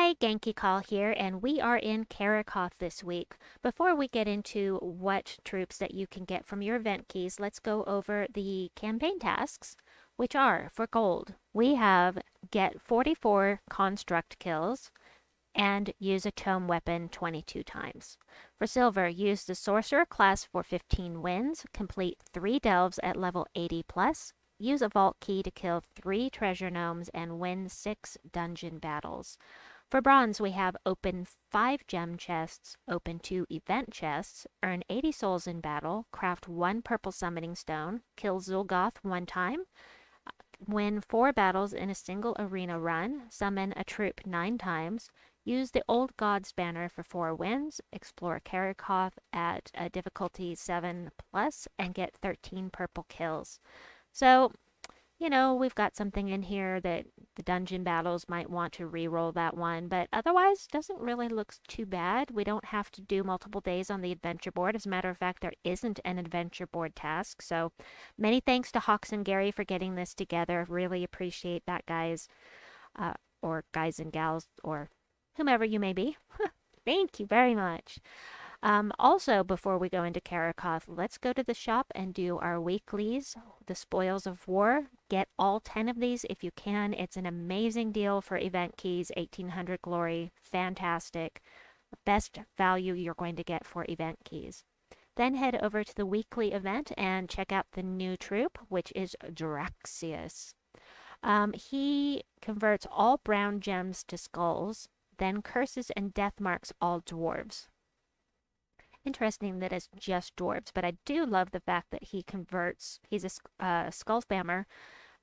Hi, Genki Call here, and we are in Karakoth this week. Before we get into what troops that you can get from your event keys, let's go over the campaign tasks, which are for gold. We have get 44 construct kills and use a tome weapon 22 times. For silver, use the Sorcerer class for 15 wins, complete 3 delves at level 80 plus, use a vault key to kill 3 treasure gnomes, and win 6 dungeon battles. For bronze, we have open 5 gem chests, open 2 event chests, earn 80 souls in battle, craft 1 purple summoning stone, kill Zul'Goth 1 time, win 4 battles in a single arena run, summon a troop 9 times, use the Old Gods banner for 4 wins, explore Karakoth at a difficulty 7 plus, and get 13 purple kills. So, we've got something in here that the dungeon battles might want to re-roll that one, but otherwise doesn't really look too bad. We don't have to do multiple days on the adventure board. As a matter of fact, there isn't an adventure board task. So many thanks to Hawks and Gary for getting this together. Really appreciate that, guys, or guys and gals, or whomever you may be. Thank you very much. Also, before we go into Karakoth, let's go to the shop and do our weeklies, the Spoils of War. Get all 10 of these if you can. It's an amazing deal for event keys, 1800 glory, fantastic. Best value you're going to get for event keys. Then head over to the weekly event and check out the new troop, which is Draxius. He converts all brown gems to skulls, then curses and death marks all dwarves. Interesting that it's just dwarves, but I do love the fact that he's a skull spammer.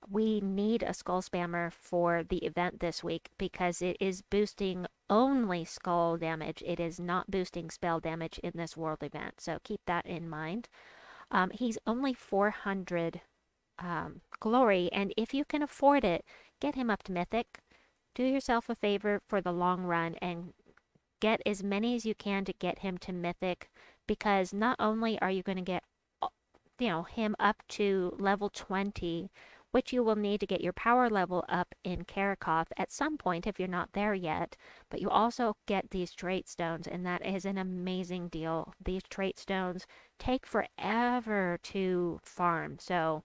We need a skull spammer for the event this week because it is boosting only skull damage. It is not boosting spell damage in this world event, so keep that in mind. He's only 400 glory, and if you can afford it, get him up to mythic. Do yourself a favor for the long run and get as many as you can to get him to mythic, because not only are you going to get him up to level 20, which you will need to get your power level up in Karakoth at some point if you're not there yet, but you also get these trait stones, and that is an amazing deal. These trait stones take forever to farm, so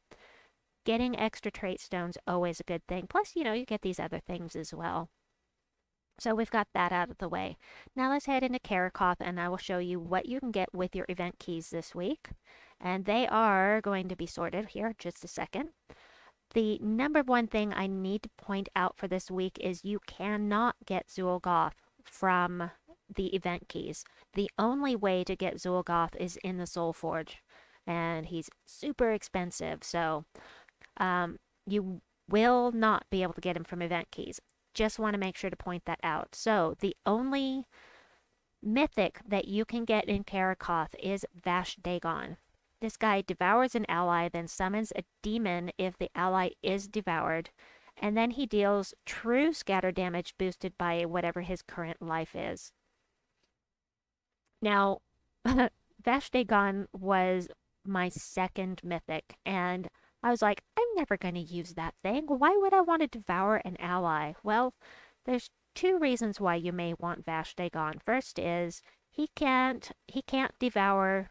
getting extra trait stones always a good thing. Plus, you get these other things as well. So we've got that out of the way. Now let's head into Karakoth and I will show you what you can get with your event keys this week. And they are going to be sorted here just a second. The number one thing I need to point out for this week is you cannot get Zul'Goth from the event keys. The only way to get Zul'Goth is in the Soul Forge. And he's super expensive, so you will not be able to get him from event keys. Just want to make sure to point that out. So the only mythic that you can get in Karakoth is Vash-Dagon. This guy devours an ally, then summons a demon if the ally is devoured, and then he deals true scatter damage boosted by whatever his current life is. Now, Vash-Dagon was my second mythic, and I was like, I'm never going to use that thing. Why would I want to devour an ally? Well, there's 2 reasons why you may want Vash-Dagon. First is he can't devour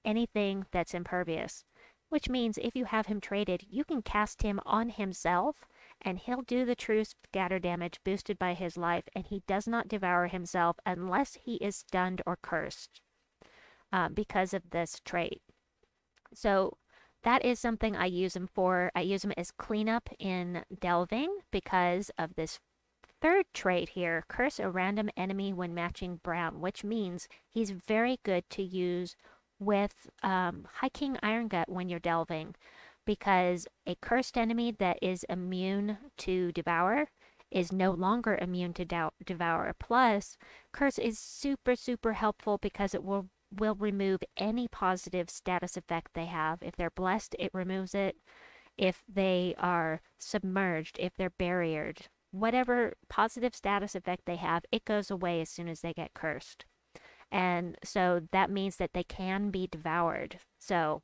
anything that's impervious, which means if you have him traded, you can cast him on himself and he'll do the true scatter damage boosted by his life, and he does not devour himself unless he is stunned or cursed because of this trait. So that is something I use him for. I use him as cleanup in delving because of this third trait here, curse a random enemy when matching brown, which means he's very good to use with High King Irongut when you're delving, because a cursed enemy that is immune to devour is no longer immune to devour. Plus, curse is super, super helpful because it will remove any positive status effect they have. If they're blessed, it removes it. If they are submerged, if they're barriered, whatever positive status effect they have, it goes away as soon as they get cursed. And so that means that they can be devoured. So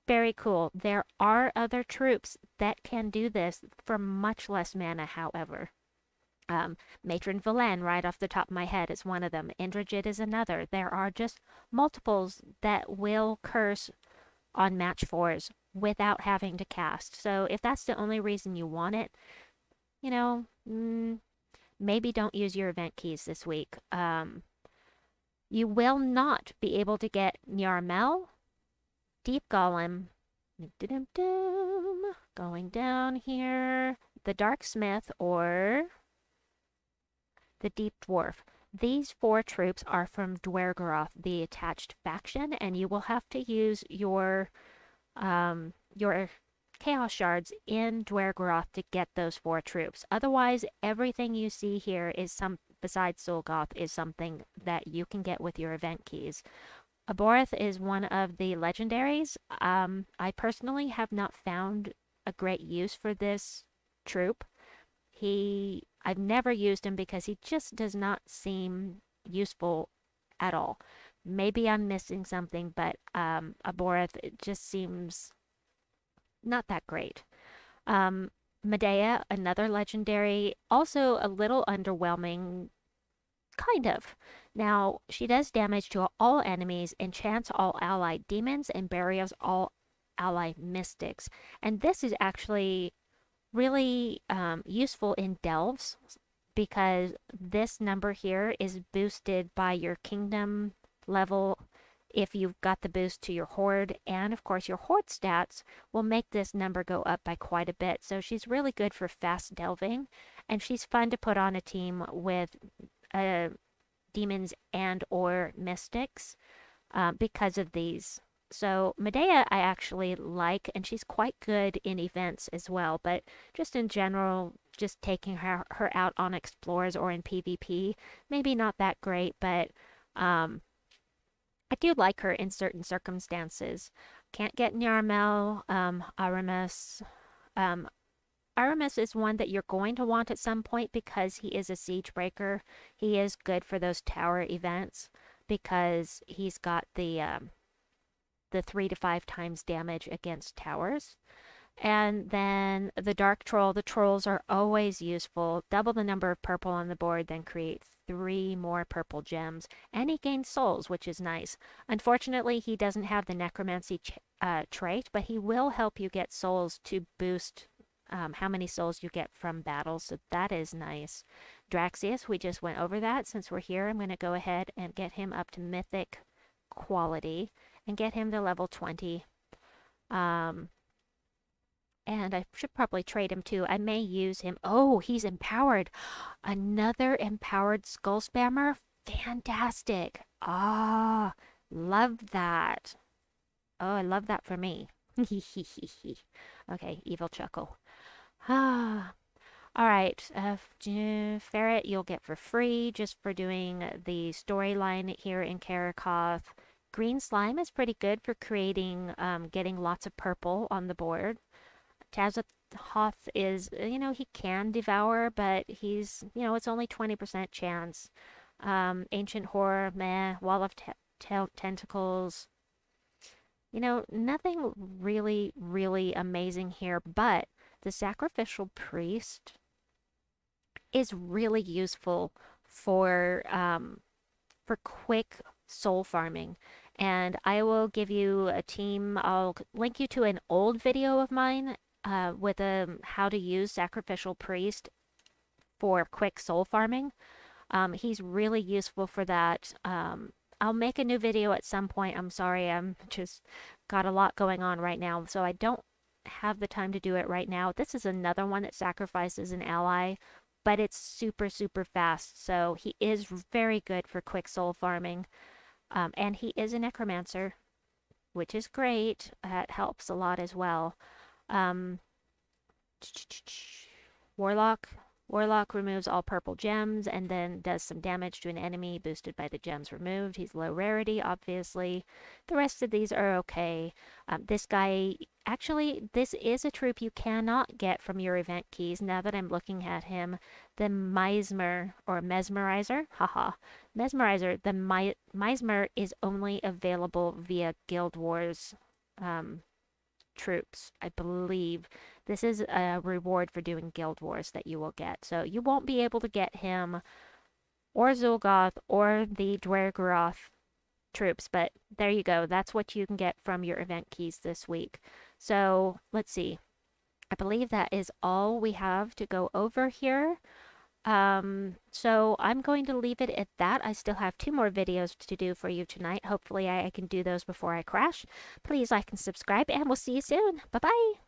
very cool. There are other troops that can do this for much less mana, however. Matron Velen, right off the top of my head, is one of them. Indrajit is another. There are just multiples that will curse on match fours without having to cast. So if that's the only reason you want it, you know, maybe don't use your event keys this week. You will not be able to get Nyarmel, Deep Golem, going down here, the Dark Smith, or the Deep Dwarf. These 4 troops are from Duergaroth, the attached faction, and you will have to use your Chaos Shards in Duergaroth to get those 4 troops. Otherwise, everything you see here is besides Solgoth is something that you can get with your event keys. Aborith is one of the legendaries. I personally have not found a great use for this troop. I've never used him because he just does not seem useful at all. Maybe I'm missing something, but Aborith, it just seems not that great. Medea, another legendary, also a little underwhelming, kind of. Now, she does damage to all enemies, enchants all allied demons, and buries all allied mystics. And this is actually really useful in delves because this number here is boosted by your kingdom level if you've got the boost to your horde, and of course your horde stats will make this number go up by quite a bit. So she's really good for fast delving, and she's fun to put on a team with demons and or mystics because of these. So Medea I actually like, and she's quite good in events as well, but just in general, just taking her out on explorers or in PvP, maybe not that great, but I do like her in certain circumstances. Can't get Nyarmel, Aramis. Um, Aramis is one that you're going to want at some point because he is a siege breaker. He is good for those tower events because he's got the 3 to 5 times damage against towers. And then the Dark Troll. The trolls are always useful. Double the number of purple on the board, then create 3 more purple gems. And he gains souls, which is nice. Unfortunately, he doesn't have the necromancy trait, but he will help you get souls to boost how many souls you get from battles, so that is nice. Draxius, we just went over that. Since we're here, I'm going to go ahead and get him up to mythic quality and get him to level 20. And I should probably trade him too. I may use him. Oh, he's empowered. Another empowered skull spammer. Fantastic. Ah, love that. Oh, I love that for me. Okay, evil chuckle. Ah. All right, Ferret you'll get for free just for doing the storyline here in Karakoth. Green Slime is pretty good for creating, getting lots of purple on the board. Tazathoth is, he can devour, but he's, it's only 20% chance. Ancient Horror, meh. Wall of Tentacles. Nothing really, really amazing here, but the Sacrificial Priest is really useful for quick soul farming. And I will give you a team. I'll link you to an old video of mine with how to use Sacrificial Priest for quick soul farming. He's really useful for that. I'll make a new video at some point. I'm sorry, I'm just got a lot going on right now, so I don't have the time to do it right now. This is another one that sacrifices an ally, but it's super, super fast, so he is very good for quick soul farming. And he is a necromancer, which is great. That helps a lot as well. Warlock. Warlock removes all purple gems and then does some damage to an enemy boosted by the gems removed. He's low rarity, obviously. The rest of these are okay. This guy, actually, this is a troop you cannot get from your event keys now that I'm looking at him. The Mesmerizer, haha. Mesmerizer, the Mesmer is only available via Guild Wars troops, I believe. This is a reward for doing Guild Wars that you will get. So you won't be able to get him or Zul'Goth or the Duergaroth troops, but there you go. That's what you can get from your event keys this week. So let's see. I believe that is all we have to go over here. So I'm going to leave it at that. I still have 2 more videos to do for you tonight. Hopefully I can do those before I crash. Please like and subscribe, and we'll see you soon. Bye-bye.